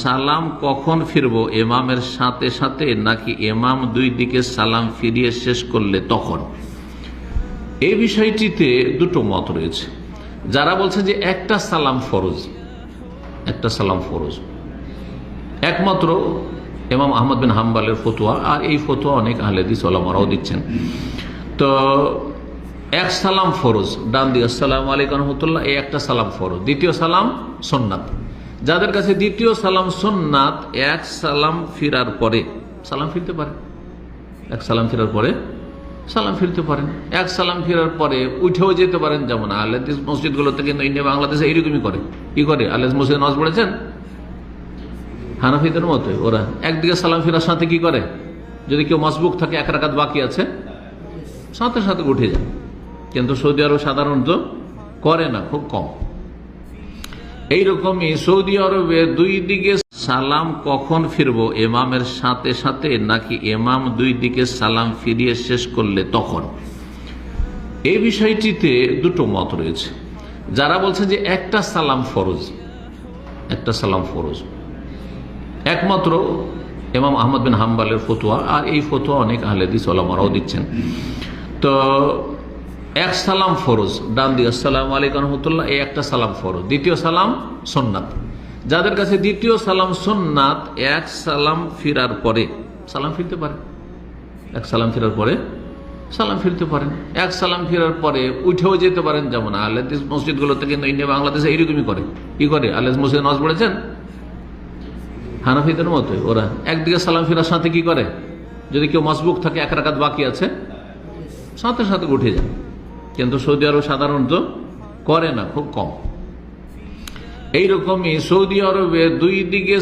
সালাম কখন ফিরবো, ইমামের সাথে সাথে নাকি ইমাম দুই দিকে সালাম ফিরিয়ে শেষ করলে তখন? এই বিষয়টিতে দুটো মত রয়েছে। যারা বলছে যে একটা সালাম ফরজ, একটা সালাম ফরজ, একমাত্র ইমাম আহমদ বিন হাম্বলের ফতোয়া, আর এই ফতোয়া অনেক আহলে হাদিস ওলামারাও দিচ্ছেন। তো এক সালাম ফরজ, ডান দিয়ে আসসালামু আলাইকুম রহমতুল্লাহ, এই একটা সালাম ফরজ, দ্বিতীয় সালাম সুন্নাত। যাদের কাছে দ্বিতীয় সালাম সুন্নাত, এক সালাম ফিরার পরে সালাম ফিরতে পারে, এক সালাম ফিরার পরে সালাম ফিরতে পারেন, এক সালাম ফিরার পরে উঠেও যেতে পারেন। যেমন আহলে হাদিস মসজিদগুলোতে কিন্তু ইন্ডিয়া বাংলাদেশে এইরকমই করে। কি করে? আহলে হাদিস মসজিদে নামাজ পড়েছেন হানাফিদের মতো, ওরা একদিকে সালাম ফিরার সাথে কি করে, যদি কেউ মাসবুক থাকে এক রাকাত বাকি আছে সাথে সাথে উঠে যায়। কিন্তু সৌদি আরব সাধারণত করে না, খুব কম। এইরকমই সৌদি আরবে দুই দিকে সালাম কখন ফিরবো, ইমামের সাথে সাথে নাকি ইমাম দুই দিকে সালাম ফিরিয়ে শেষ করলে তখন? এই বিষয়টিতে দুটো মত রয়েছে। যারা বলছে যে একটা সালাম ফরজ, একটা সালাম ফরজ, একমাত্র ইমাম আহমদ বিন হাম্বলের ফতোয়া, আর এই ফতোয়া অনেক আহলে হাদিস ওলামারাও দিচ্ছেন। তো এক সালাম ফরজ, ডান দিয়ে আসসালামু আলাইকুম রহমতুল্লাহ, এই একটা সালাম ফরজ, দ্বিতীয় সালাম সুন্নাত। যাদের কাছে দ্বিতীয় সালাম সুন্নাত, এক সালাম ফিরার পরে সালাম ফিরতে পারে, এক সালাম ফিরার পরে সালাম ফিরতে পারেন, এক সালাম ফিরার পরে উঠেও যেতে পারেন। যেমন আহলে হাদিস মসজিদগুলোতে কিন্তু ইন্ডিয়া বাংলাদেশে এইরকমই করে। কি করে? আহলে হাদিস মসজিদে নামাজ পড়েছেন হানাফিদের মতো, ওরা একদিকে সালাম ফিরার সাথে কি করে, যদি কেউ মাসবুক থাকে এক রাকাত বাকি আছে সাথে সাথে উঠে যায়। কিন্তু সৌদি আরব সাধারণত করে না, খুব কম। এইরকমই সৌদি আরবে দুই দিকে